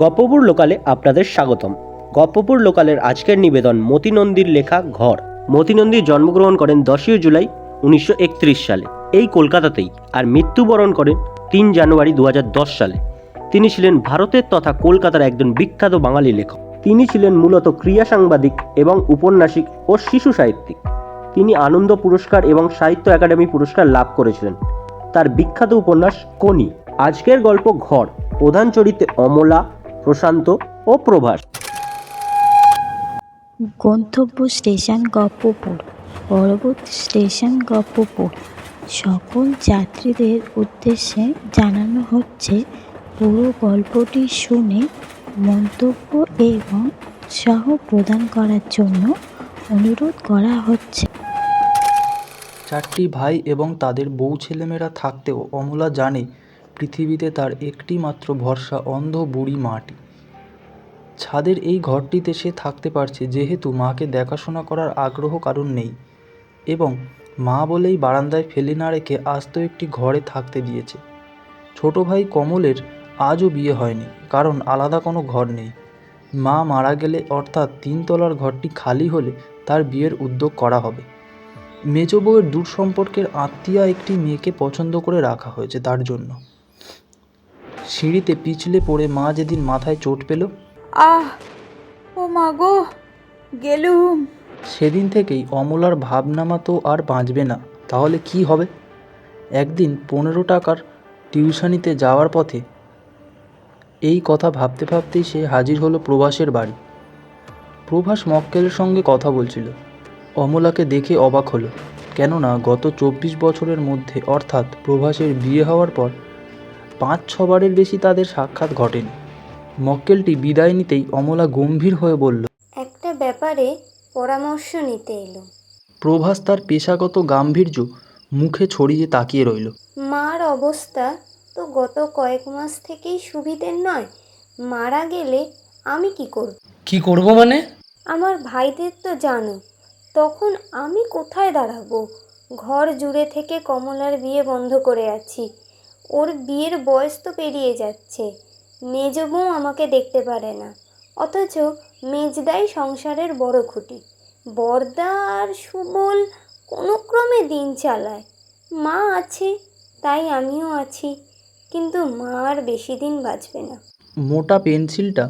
গপ্পপুর লোকালে আপনাদের স্বাগতম। গপ্পপুর লোকালের আজকের নিবেদন মতি নন্দীর লেখা ঘর। মতি নন্দী জন্মগ্রহণ করেন 10 জুলাই 1931 সালে এই কলকাতাতেই, আর মৃত্যুবরণ করেন 3 জানুয়ারি 2010 সালে। তিনি ছিলেন ভারতের তথা কলকাতার একজন বিখ্যাত বাঙালি লেখক। তিনি ছিলেন মূলত ক্রীড়া সাংবাদিক এবং উপন্যাসিক ও শিশু সাহিত্যিক। তিনি আনন্দ পুরস্কার এবং সাহিত্য একাডেমি পুরস্কার লাভ করেছিলেন তার বিখ্যাত উপন্যাস কোনি। আজকের গল্প ঘর। প্রধান চরিত্রে অমলা, প্রশান্ত ও প্রভাস। গন্তব্য স্টেশন গপ্পপুর। পরবর্তী স্টেশন গপ্পপুর। সকল যাত্রীদের উদ্দেশ্যে জানানো হচ্ছে, পুরো গল্পটি শুনে মন্তব্য এবং উৎসাহ প্রদান করার জন্য অনুরোধ করা হচ্ছে। 4টি ভাই এবং তাদের বউ ছেলেমেয়েরা থাকতেও অমলা জানে পৃথিবীতে তার একটি মাত্র ভরসা অন্ধ বুড়ি মাটি। ছাদের এই ঘরটিতে সে থাকতে পারছে যেহেতু মাকে দেখাশোনা করার আগ্রহ কারণ নেই, এবং মা বলেই বারান্দায় ফেলে না রেখে আস্ত একটি ঘরে থাকতে দিয়েছে। ছোট ভাই কমলের আজও বিয়ে হয়নি, কারণ আলাদা কোনো ঘর নেই। মা মারা গেলে, অর্থাৎ 3 তলার ঘরটি খালি হলে তার বিয়ের উদ্যোগ করা হবে। মেজ বউয়ের দূর সম্পর্কের আত্মীয়া একটি মেয়েকে পছন্দ করে রাখা হয়েছে তার জন্য। সিঁড়িতে পিছলে পড়ে মা যেদিন মাথায় চোট পেল, আহ, ও মা গো, গেলুম। সেদিন থেকেই অমলার ভাবনামা তো আর বাঁচবে না, তাহলে কি হবে। একদিন 15 টাকার টিউশনিতে যাওয়ার পথে এই কথা ভাবতে ভাবতেই সে হাজির হলো প্রভাসের বাড়ি। প্রভাস মক্কেলের সঙ্গে কথা বলছিল। অমলাকে দেখে অবাক হলো, কেননা গত 24 বছরের মধ্যে, অর্থাৎ প্রভাসের বিয়ে হওয়ার পর 5-6 বারের বেশি তাদের সাক্ষাৎ ঘটেনি। মক্কেলটি বিদায় নিতেই অমলা গম্ভীর হয়ে বলল, একটা ব্যাপারে পরামর্শ নিতে এলো। প্রভাস তার পেশাগত গাম্ভীর্য মুখে ছড়িয়ে তাকিয়ে রইল। মার অবস্থা তো গত কয়েক মাস থেকেই সুবিধের নয়। মারা গেলে আমি কি করব? কি করব মানে? আমার ভাইদের তো জানো, তখন আমি কোথায় দাঁড়াবো? ঘর জুড়ে থেকে কমলার বিয়ে বন্ধ করে আছি। ওর বিয়ের বয়স তো পেরিয়ে যাচ্ছে। মেজ বউ আমাকে দেখতে পারে না, অথচ মেজদাই সংসারের বড় খুঁটি। বরদা আর সুবল কোনো ক্রমে দিন চালায়। মা আছে, তাই আমিও আছি, কিন্তু মা আর বেশি দিন বাঁচবে না। মোটা পেন্সিলটা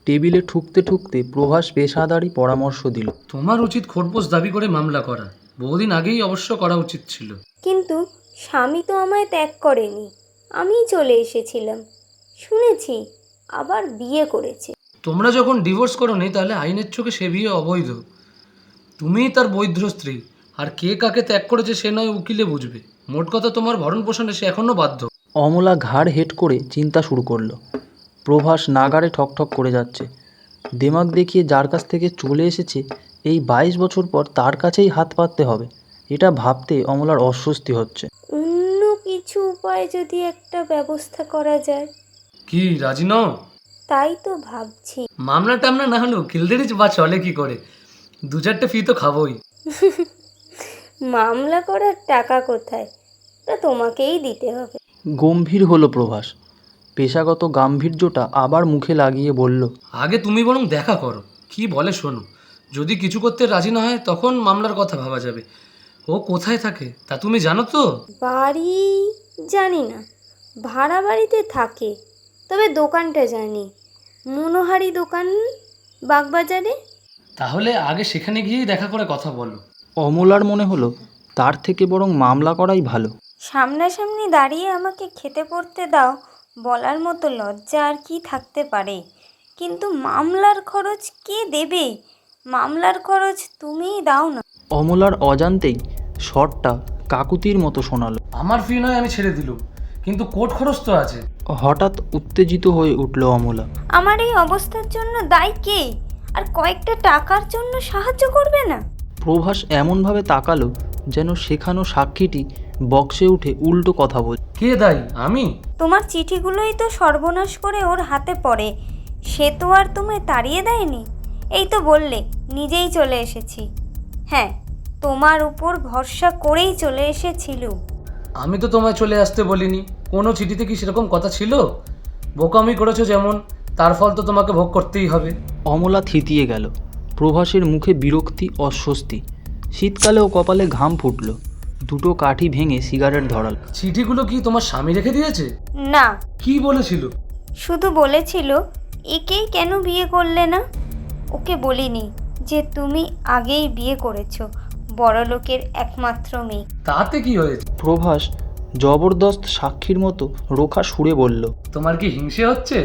টেবিলে ঠুকতে ঠুকতে প্রভাস পেশাদারি পরামর্শ দিল, তোমার উচিত খোরপোশ দাবি করে মামলা করা। বহুদিন আগেই অবশ্য করা উচিত ছিল। কিন্তু স্বামী তো আমায় ত্যাগ করেনি, আমিই চলে এসেছিলাম। শুনেছি আবার বিয়ে করেছে। তোমরা যখন ডিভোর্স করোনি, তাহলে আইনের চোখে সে বিয়ে অবৈধ। তুমিই তার বৈধ স্ত্রী, আর কে কাকে ত্যাগ করেছে সে নয় উকিলে বুঝবে। মোট কথা, তোমার ভরণ পোষণে সে এখনো বাধ্য। অমলা ঘাড় হেট করে চিন্তা শুরু করলো। প্রভাস নাগারে ঠকঠক করে যাচ্ছে। দেমাগ দেখিয়ে যার কাছ থেকে চলে এসেছে, এই 22 বছর পর তার কাছেই হাত পাততে হবে, এটা ভাবতে অমলার অস্বস্তি হচ্ছে। অন্য কিছু উপায় যদি একটা ব্যবস্থা করা যায়। কি রাজি নও? তাই তো ভাবছি। মামলা টামলা না হলেও কিলদেরি বা চলে কি করে? 2-4টে ফি তো খাবোই। মামলা করার টাকা কোথায়? তা তোমাকেই দিতে হবে। গম্ভীর হলো প্রভাস। পেশাগত গাম্ভীর্যটা আবার মুখে লাগিয়ে বলল, আগে তুমি বরং দেখা করো, কি বলে শোনো। যদি কিছু করতে রাজি না হয়, তখন মামলার কথা ভাবা যাবে। ও কোথায় থাকে তা তুমি জানো তো? বাড়ি জানি না, ভাড়া বাড়িতে থাকে। তবে দোকানটা জানি, মনোহারি দোকান, বাগবাজারে। তাহলে আগে সেখানে গিয়েই দেখা করে কথা বলো। অমলার মনে হলো তার থেকে বরং মামলা করাই ভালো। সামনাসামনি দাঁড়িয়ে আমাকে খেতে পড়তে দাও বলার মতো লজ্জা আর কি থাকতে পারে? কিন্তু মামলার খরচ কে দেবে? মামলার খরচ তুমিই দাও না। অমলার অজান্তেই শটটা কাকুতির মতো শোনালো। আমার ফি নয় আমি ছেড়ে দিলুম, কিন্তু কোর্ট খরচ তো আছে। হঠাৎ উত্তেজিত হয়ে উঠল অমলা। আমার এই অবস্থার জন্য দায়ী কে? আর কয়েকটা টাকার জন্য সাহায্য করবে না? প্রভাস এমনভাবে তাকালো যেন শেখানো সাক্ষীটি বক্সে উঠে উল্টো কথা বল। কে দায়ী? আমি? তোমার চিঠিগুলোই তো সর্বনাশ করে ওর হাতে পড়ে। সে তো আর তোমায় তাড়িয়ে দেয়নি। এই তো বললে নিজেই চলে এসেছি। হ্যাঁ, তোমার উপর ভরসা করেই চলে এসেছিল। আমি তো তোমায় চলে আসতে বলিনি। কোনো চিঠিতে কি সেরকম কথা ছিল? বোকামি করেছো যেমন, তার ফল তো তোমাকে ভোগ করতেই হবে। অমলা থিতিয়ে গেল। প্রভাসের মুখে বিরক্তি, অস্বস্তি। শীতকালেও কপালে ঘাম ফুটল। দুটো কাঠি ভেঙে সিগারেট ধরাল। চিঠিগুলো কি তোমার স্বামী রেখে দিয়েছে? না, কি বলেছিল? শুধু বলেছিল একেই কেন বিয়ে করলে না। ওকে বলিনি যে তুমি আগেই বিয়ে করেছো, বড়লোকের একমাত্র মেয়ে। তাতে কি হয়েছে? প্রভাস জবরদস্ত সাক্ষীর মতো রোখা সুরে বলল, তোমার কি হিংসে হচ্ছে?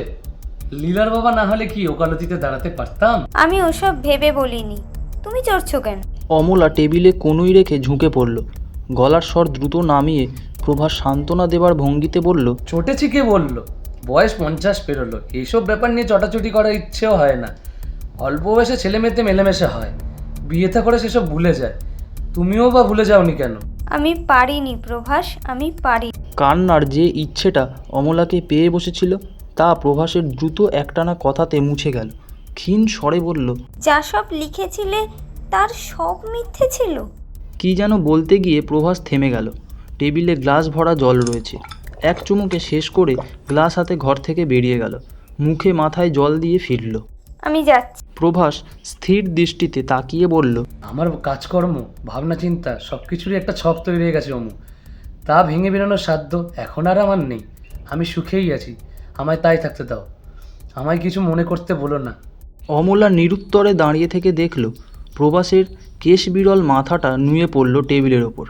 লীলার বাবা না হলে কি ওকালতিতে দাঁড়াতে পারতাম? আমি ওসব ভেবে বলিনি। তুমি চড়ছো কেন? অমলা টেবিলে কনুই রেখে ঝুঁকে পড়ল। গলার স্বর দ্রুত নামিয়ে প্রভাস সান্ত্বনা দেবার ভঙ্গিতে বলল, চটেছি কে বললো? বয়স 50 পেরোলো, এইসব ব্যাপার নিয়ে চটাচটি করার ইচ্ছেও হয় না। অল্প বয়সে ছেলে মেয়েতে মেলেমেশে হয়, বিয়েতে করে সেসব ভুলে যায়। তুমিও বা ভুলে যাওনি কেন? আমি পারিনি প্রভাস, আমি পারি। কান্নার যে ইচ্ছেটা অমলাকে পেয়ে বসেছিল তা প্রভাসের দ্রুত একটানা কথাতে মুছে গেল। ক্ষীণ স্বরে বলল, যা সব লিখেছিলে তার সব মিথ্যে ছিল। কি যেন বলতে গিয়ে প্রভাস থেমে গেল। টেবিলে গ্লাস ভরা জল রয়েছে। এক চুমুকে শেষ করে গ্লাস হাতে ঘর থেকে বেরিয়ে গেল। মুখে মাথায় জল দিয়ে ফিরল। আমি যাচ্ছি। প্রভাস স্থির দৃষ্টিতে তাকিয়ে বলল, আমার কাজকর্ম, ভাবনা চিন্তা সব কিছুরই একটা ছক তৈরি হয়ে গেছে অমু। তা ভেঙে বেরোনোর সাধ্য এখন আর আমার নেই। আমি সুখেই আছি, আমায় তাই থাকতে দাও। আমায় কিছু মনে করতে বলো না। অমলা নিরুত্তরে দাঁড়িয়ে থেকে দেখল প্রভাসের কেশ বিরল মাথাটা নুয়ে পড়ল টেবিলের ওপর।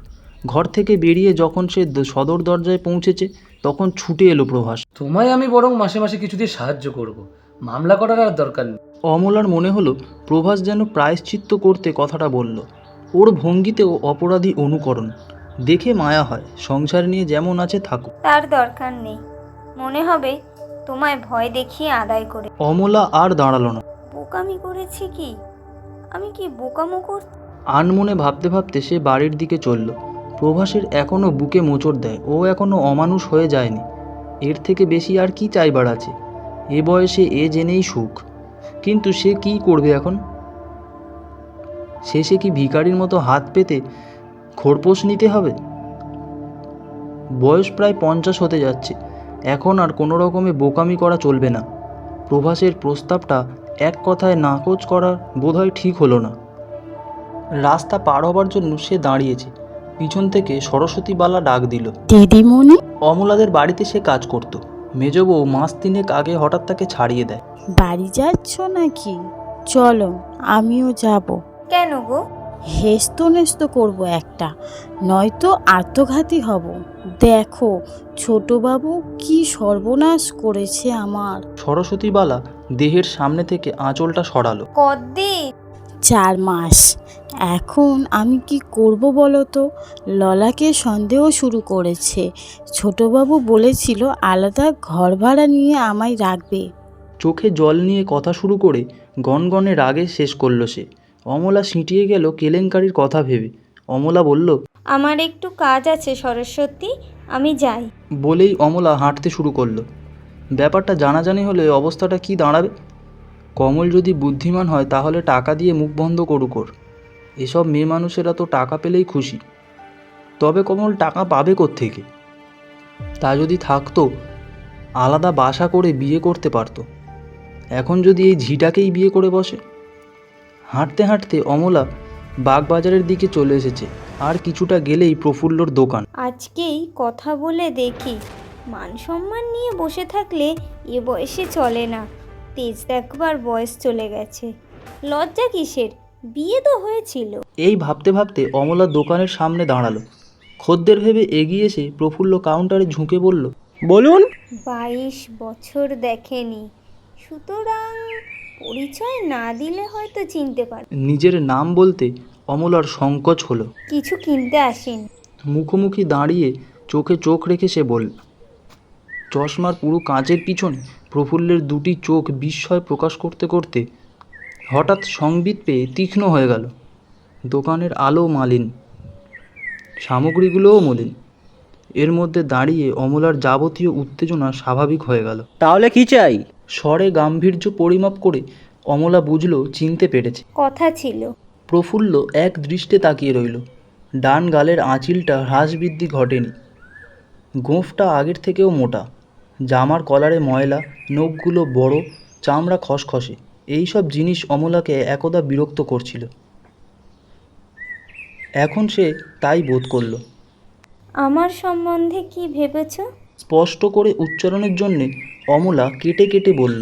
ঘর থেকে বেরিয়ে যখন সে সদর দরজায় পৌঁছেছে তখন ছুটে এলো প্রভাস। তোমায় আমি বরং মাসে মাসে কিছু দিয়ে সাহায্য করব, মামলা করার আর দরকার নেই। অমলার মনে হলো প্রভাস যেন প্রায়শ্চিত্ত করতে কথাটা বলল। ওর ভঙ্গিতেও অপরাধী অনুকরণ। দেখে মায়া হয়। সংসার নিয়ে যেমন আছে থাকুক। তার দরকার নেই, মনে হবে তোমায় ভয় দেখিয়ে আদায় করে। অমলা আর দাঁড়ালো না। বোকামি করেছি কি? আমি কি বোকামো করছি? আনমনে ভাবতে ভাবতে সে বাড়ির দিকে চলল। প্রভাসের এখনও বুকে মোচড় দেয়। ও এখনও অমানুষ হয়ে যায়নি। এর থেকে বেশি আর কি চাইবার আছে? এ বয়সে এ জেনেই সুখ। কিন্তু সে কি করবে এখন? শেষে কি ভিখারির মতো হাত পেতে খোরপোশ নিতে হবে? বয়স প্রায় 50 হতে যাচ্ছে। এখন আর কোনো রকমে বোকামি করা চলবে না। প্রভাসের প্রস্তাবটা এক কথায় নাকচ করা বোধহয় ঠিক হলো না। রাস্তা পার হবার জন্য সে দাঁড়িয়েছে। পিছন থেকে সরস্বতী বালা ডাক দিল। দিদিমণি, অমলাদের বাড়িতে সে কাজ করত। মেজবউ মাস 3 আগে হঠাৎ তাকে ছাড়িয়ে দেয়। বাড়ি যাচ্ছ নাকি? চলো, আমিও যাব। কেন গো? হেস্ত নেস্ত করবো একটা, নয়তো আত্মঘাতী হব। দেখো ছোটবাবু কি সর্বনাশ করেছে আমার। সরস্বতী বালা দেহের সামনে থেকে আঁচলটা সরালো। কদ্দিন? 4 মাস। এখন আমি কি করব বলো তো? ললাকে সন্দেহ শুরু করেছে। ছোটবাবু বলেছিল আলাদা ঘর ভাড়া নিয়ে আমায় রাখবে। চোখে জল নিয়ে কথা শুরু করে গনগনে রাগে শেষ করল সে। অমলা সিঁটিয়ে গেল কেলেঙ্কারির কথা ভেবে। অমলা বলল, আমার একটু কাজ আছে সরস্বতী, আমি যাই। বলেই অমলা হাঁটতে শুরু করলো। ব্যাপারটা জানাজানি হলে অবস্থাটা কি দাঁড়াবে? কমল যদি বুদ্ধিমান হয় তাহলে টাকা দিয়ে মুখ বন্ধ করুক ওর। এসব মেয়ে মানুষেরা তো টাকা পেলেই খুশি। তবে কমল টাকা পাবে কোত্থেকে? তা যদি থাকতো আলাদা বাসা করে বিয়ে করতে পারতো। এখন যদি এই ঝিটাকেই বিয়ে করে বসে। হাঁটতে হাঁটতে অমলা বাগবাজারের দিকে চলে এসেছে। আর কিছুটা গেলেই প্রফুল্লর দোকান। আজকেই কথা বলে দেখি। মান সম্মান নিয়ে বসে থাকলে এ বয়সে চলে না। তেজ দেখবার বয়স চলে গেছে। লজ্জা কিসের? বিয়ে তো হয়েছিল। এই ভাবতে ভাবতে অমলা দোকানের সামনে দাঁড়ালো। খদ্দের ভেবে এগিয়ে এসে প্রফুল্ল কাউন্টারে ঝুঁকে বলল, বলুন। 22 বছর দেখেনি, সুতরাং পরিচয় না দিলে হয়তো চিনতে পারে। নিজের নাম বলতে অমলার সংকোচ হলো। কিছু কিনতে আসেন। মুখোমুখি দাঁড়িয়ে চোখে চোখ রেখে সে বলল। চশমার পুরো কাঁচের পিছনে প্রফুল্লের দুটি চোখ বিস্ময় প্রকাশ করতে করতে হঠাৎ সংবিত পেয়ে তীক্ষ্ণ হয়ে গেল। দোকানের আলো মলিন, সামগ্রীগুলোও মলিন। এর মধ্যে দাঁড়িয়ে অমলার যাবতীয় উত্তেজনা স্বাভাবিক হয়ে গেল। তাহলে কি চাই? স্বরে গাম্ভীর্য পরিমাপ করে অমলা বুঝল চিনতে পেরেছে। কথা ছিল। প্রফুল্ল এক দৃষ্টে তাকিয়ে রইল। ডান গালের আঁচিলটা হ্রাস বৃদ্ধি ঘটেনি। গোঁফটা আগের থেকেও মোটা। জামার কলারে ময়লা, নখগুলো বড়, চামড়া খসখসে। এইসব জিনিস অমলাকে একদা বিরক্ত করছিল। এখন সে তাই বোধ করল। আমার সম্বন্ধে কি ভেবেছ? স্পষ্ট করে উচ্চারণের জন্যে অমলা কেটে কেটে বলল,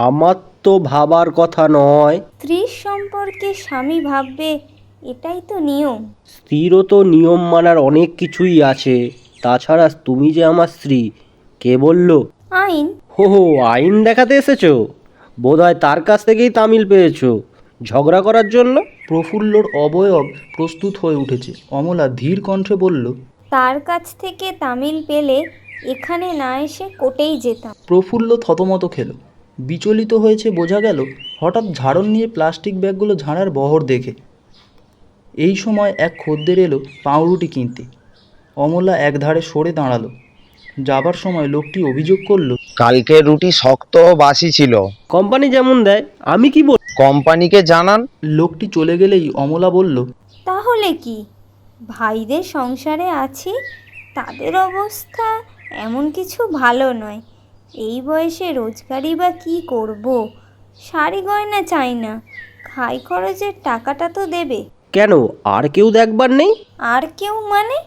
আমার তো ভাবার কথা নয়। স্ত্রীর সম্পর্কে স্বামী ভাববে, এটাই তো নিয়ম। স্ত্রীরও তো নিয়ম মানার অনেক কিছুই আছে। তাছাড়া তুমি যে আমার স্ত্রী, কে বলল? আইন। হো হো, আইন দেখাতে এসেছো? বোধহয় তার কাছ থেকেই তামিল পেয়েছো ঝগড়া করার জন্য। প্রফুল্লর অবয়ব প্রস্তুত হয়ে উঠেছে। অমলা ধীর কণ্ঠে বলল, তার কাছ থেকে তামিল পেলে এখানে না এসে কোর্টেই যেতাম। প্রফুল্ল থতমত খেল। বিচলিত হয়েছে বোঝা গেল হঠাৎ ঝাড়ন নিয়ে প্লাস্টিক ব্যাগগুলো ঝাড়ার বহর দেখে। এই সময় এক খদ্দের এলো পাউরুটি কিনতে। অমলা একধারে সরে দাঁড়ালো। যাবার সময় লোকটি অভিযোগ করল, কালকে রুটি শক্ত ও বাসি ছিল। কোম্পানি যেমন দেয়, আমি কি বল? কোম্পানিকে জানান। লোকটি চলে গেলেই অমলা বলল, তাহলে কি, ভাইদের সংসারে আছি, তাদের অবস্থা এমন কিছু ভালো নয়। এই বয়সে রোজগারই বা কী করব? শাড়ি গয়না চাই না, খাই খরচের টাকাটা তো দেবে। কেন, আর কেউ দেখবার নেই? আর কেউ মানে?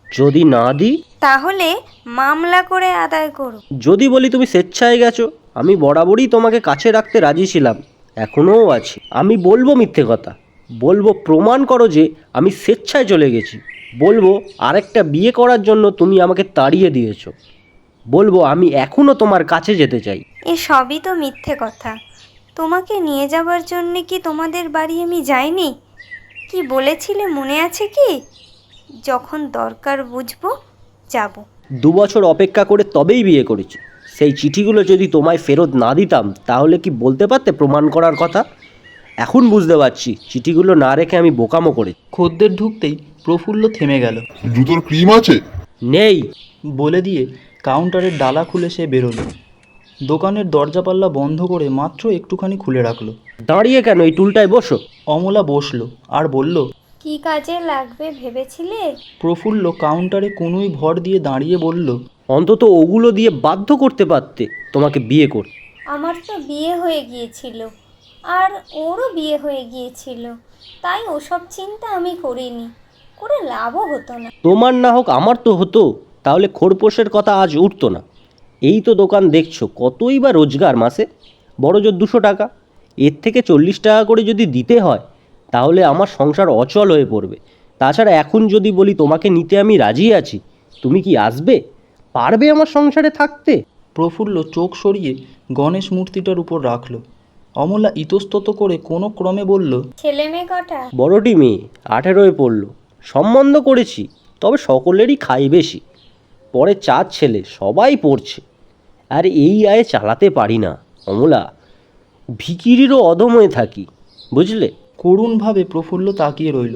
যদি না দিই? তাহলে মামলা করে আদায় করো। যদি বলি তুমি স্বেচ্ছায় গেছো, আমি বরাবরই তোমাকে কাছে রাখতে রাজি ছিলাম, এখনও আছি। আমি বলবো মিথ্যে কথা, বলবো প্রমাণ করো যে আমি স্বেচ্ছায় চলে গেছি, বলবো আরেকটা বিয়ে করার জন্য তুমি আমাকে তাড়িয়ে দিয়েছো, বলবো আমি এখনও তোমার কাছে যেতে চাই। এ সবই তো মিথ্যে কথা। তোমাকে নিয়ে যাবার জন্যে কি তোমাদের বাড়ি আমি যাইনি? কি বলেছিলে মনে আছে কি? যখন দরকার বুঝবো যাব। 2 বছর অপেক্ষা করে তবেই বিয়ে করেছি। সেই চিঠিগুলো যদি তোমায় ফেরত না দিতাম তাহলে কি বলতে পারতে প্রমাণ করার কথা? এখন বুঝতে পারছি চিঠিগুলো না রেখে আমি বোকামো করেছি। খদ্দের ঢুকতেই প্রফুল্ল থেমে গেল। জুতোর ক্রিম আছে? নেই। বলে দিয়ে কাউন্টারের ডালা খুলে সে বেরোলো। দোকানের দরজাপাল্লা বন্ধ করে মাত্র একটুখানি খুলে রাখলো। দাঁড়িয়ে কেন, এই টুলটায় বসো। অমলা বসলো আর বলল, কি কাজে লাগবে ভেবেছিলে? প্রফুল্ল কাউন্টারে কোনোই ভর দিয়ে দাঁড়িয়ে বলল, অন্তত ওগুলো দিয়ে বাধ্য করতে পারতে তোমাকে বিয়ে করতে। আমার তো বিয়ে হয়ে গিয়েছিল, আর ওরও বিয়ে হয়ে গিয়েছিল, তাই ওসব চিন্তা আমি করিনি, করে লাভও হতো না। তোমার না হোক আমার তো হতো, তাহলে খোরপোশের কথা আজ উঠতো না। এই তো দোকান দেখছো, কতই বা রোজগার মাসে? বড় জোর 200 টাকা। এর থেকে 40 টাকা করে যদি দিতে হয় তাহলে আমার সংসার অচল হয়ে পড়বে। তাছাড়া এখন যদি বলি তোমাকে নিতে আমি রাজি আছি, তুমি কি আসবে? পারবে আমার সংসারে থাকতে? প্রফুল্ল চোখ সরিয়ে গণেশ মূর্তিটার উপর রাখল। অমলা ইতস্তত করে কোনো ক্রমে বলল, ছেলে মেয়ে কটা? বড়টি মেয়ে 18 পড়লো। সম্বন্ধ করেছি, তবে সকলেরই খাই বেশি। পরে 4 ছেলে, সবাই পড়ছে। আর এই আয়ে চালাতে পারি না অমলা, ভিখিরিরও অধময়ে থাকি, বুঝলে? করুণভাবে প্রফুল্ল তাকিয়ে রইল।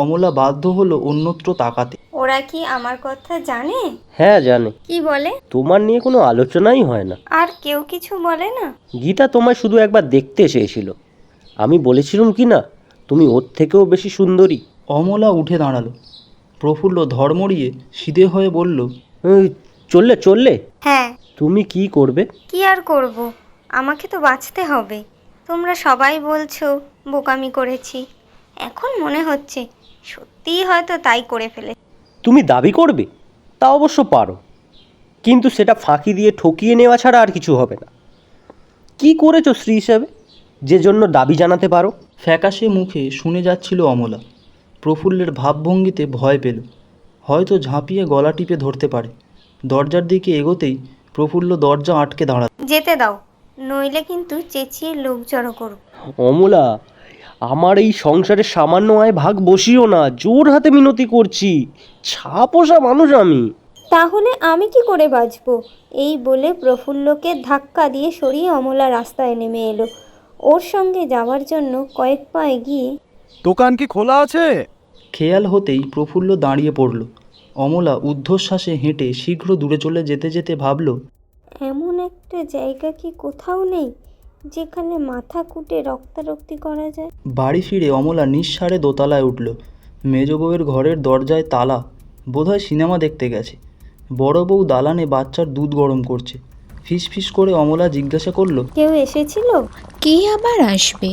অমলা বাধ্য হলো অন্যত্র তাকাতে। ওরা কি আমার কথা জানে? হ্যাঁ জানে। কি বলে? তোমার নিয়ে কোনো আলোচনাই হয় না। আর কেউ কিছু বলে না? গীতা তোমায় শুধু একবার দেখতে এসেছিল। আমি বলেছিলাম কি না তুমি ওর থেকেও বেশি সুন্দরী? অমলা উঠে দাঁড়ালো। প্রফুল্ল ধর্মড়িয়ে সিধে হয়ে বলল, এই, চললে? হ্যাঁ। তুমি কি করবে? কি আর করব, আমাকে তো বাঁচতে হবে। তোমরা সবাই বলছো বোকামি করেছি, এখন মনে হচ্ছে সত্যিই হয়তো তাই করে ফেলে। তুমি দাবি করবে, তা অবশ্য পারো, কিন্তু সেটা ফাঁকি দিয়ে ঠকিয়ে নেওয়া ছাড়া আর কিছু হবে না। কি করেছো স্ত্রী হিসাবে যে জন্য দাবি জানাতে পারো? ফ্যাকাশে মুখে শুনে যাচ্ছিল অমলা। প্রফুল্লের ভাবভঙ্গিতে ভয় পেল, হয়তো ঝাঁপিয়ে গলা টিপে ধরতে পারে। দরজার দিকে এগোতেই প্রফুল্ল দরজা আটকে দাঁড়াল। যেতে দাও, নইলে কিন্তু চেঁচিয়ে লোক জড়ো করো। অমলা, আমার এই সংসারে সামান্য আয় ভাগ বসিও না, জোর হাতে মিনতি করছি। ছাপোষা মানুষ আমি। তাহলে আমি কি করে বাঁচবো? এই বলে প্রফুল্লকে ধাক্কা দিয়ে সরিয়ে অমলা রাস্তায় নেমে এলো। ওর সঙ্গে যাওয়ার জন্য কয়েক পা এগিয়ে, দোকান কি খোলা আছে? খেয়াল হতেই প্রফুল্ল দাঁড়িয়ে পড়ল। অমলা ঊর্ধ্বশ্বাসে হেঁটে শীঘ্র দূরে চলে যেতে যেতে ভাবল, এমন একটা জায়গা কি কোথাও নেই যেখানে মাথা কুটে রক্তারক্তি করা যায়? বাড়ি ফিরে অমলা নিঃসাড়ে দোতলায় উঠল। মেজ বউয়ের ঘরের দরজায় তালা, বোধহয় সিনেমা দেখতে গেছে। বড় বউ দালানে বাচ্চার দুধ গরম করছে। ফিসফিস করে অমলা জিজ্ঞাসা করলো, কেউ এসেছিল? কে আবার আসবে?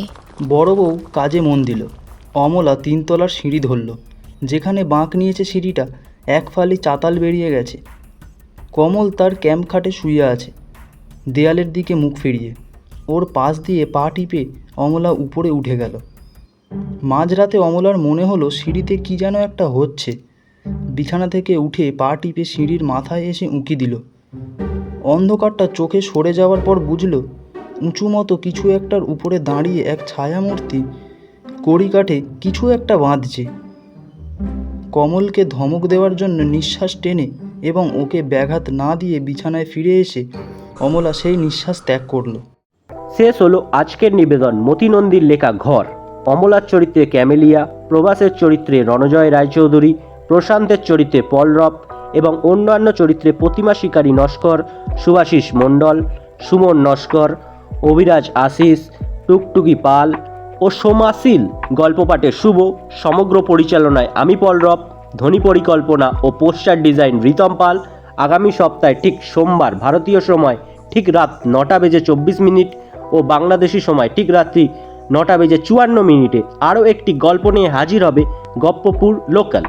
বড় বউ কাজে মন দিল। অমলা 3 তলার সিঁড়ি ধরল। যেখানে বাঁক নিয়েছে সিঁড়িটা, এক ফালি চাতাল বেরিয়ে গেছে। কমল তার ক্যাম্প খাটে শুয়ে আছে, দেয়ালের দিকে মুখ ফিরিয়ে। ওর পাশ দিয়ে পা টিপে অমলা উপরে উঠে গেল। মাঝরাতে অমলার মনে হলো সিঁড়িতে কি যেন একটা হচ্ছে। বিছানা থেকে উঠে পা টিপে সিঁড়ির মাথায় এসে উঁকি দিল। অন্ধকারটা চোখে সরে যাওয়ার পর বুঝল উঁচু মতো কিছু একটার উপরে দাঁড়িয়ে এক ছায়ামূর্তি কড়িকাঠে কিছু একটা বাঁধছে। কমলকে ধমক দেওয়ার জন্য নিঃশ্বাস টেনে এবং ওকে ব্যাঘাত না দিয়ে বিছানায় ফিরে এসে অমলা সেই নিঃশ্বাস ত্যাগ করল। শেষ হলো আজকের নিবেদন মতি নন্দীর লেখা ঘর। অমলার চরিত্রে ক্যামেলিয়া, প্রভাসের চরিত্রে রণজয় রায়চৌধুরী, প্রশান্তের চরিত্রে পলরব এবং অন্যান্য চরিত্রে প্রতিমা শিকারী নস্কর, সুভাষিস মণ্ডল, সুমন নস্কর, অভিরাজ আশিস, টুকটুকি পাল ও সোমাশীল। গল্পপাঠে শুভ, সমগ্র পরিচালনায় আমি পলরব, ধ্বনি পরিকল্পনা ও পোস্টার ডিজাইন রিতম পাল। আগামী সপ্তাহে ঠিক সোমবার ভারতীয় সময় ঠিক রাত 9:24 ও বাংলাদেশি সময় ঠিক রাত্রি 9:54 আরও একটি গল্প নিয়ে হাজির হবে গপ্পপুর লোকাল।